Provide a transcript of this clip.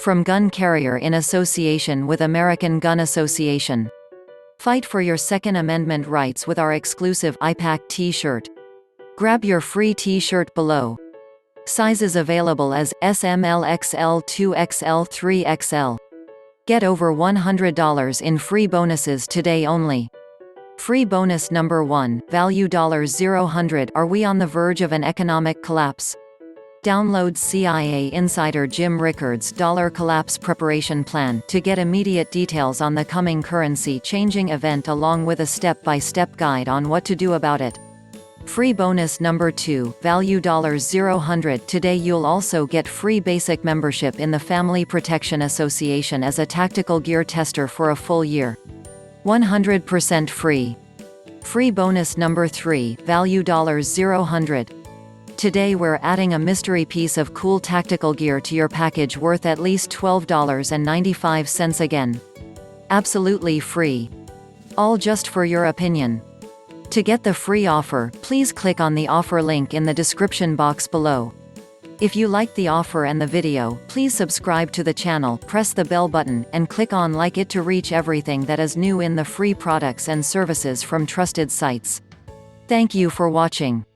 From Gun Carrier in association with American Gun Association. Fight for your Second Amendment rights with our exclusive IPAC t-shirt. Grab your free t-shirt below. Sizes available as SML, XL, 2XL, 3XL. Get over $100 in free bonuses today only. Free bonus number 1, value $0. Are we on the verge of an economic collapse? Download CIA insider Jim Rickards' Dollar Collapse Preparation Plan to get immediate details on the coming currency-changing event along with a step-by-step guide on what to do about it. Free bonus number 2, value $100. Today you'll also get free basic membership in the Family Protection Association as a tactical gear tester for a full year. 100% free. Free bonus number 3, value $100. Today we're adding a mystery piece of cool tactical gear to your package worth at least $12.95 again. Absolutely free. All just for your opinion. To get the free offer, please click on the offer link in the description box below. If you liked the offer and the video, please subscribe to the channel, press the bell button, and click on like it to reach everything that is new in the free products and services from trusted sites. Thank you for watching.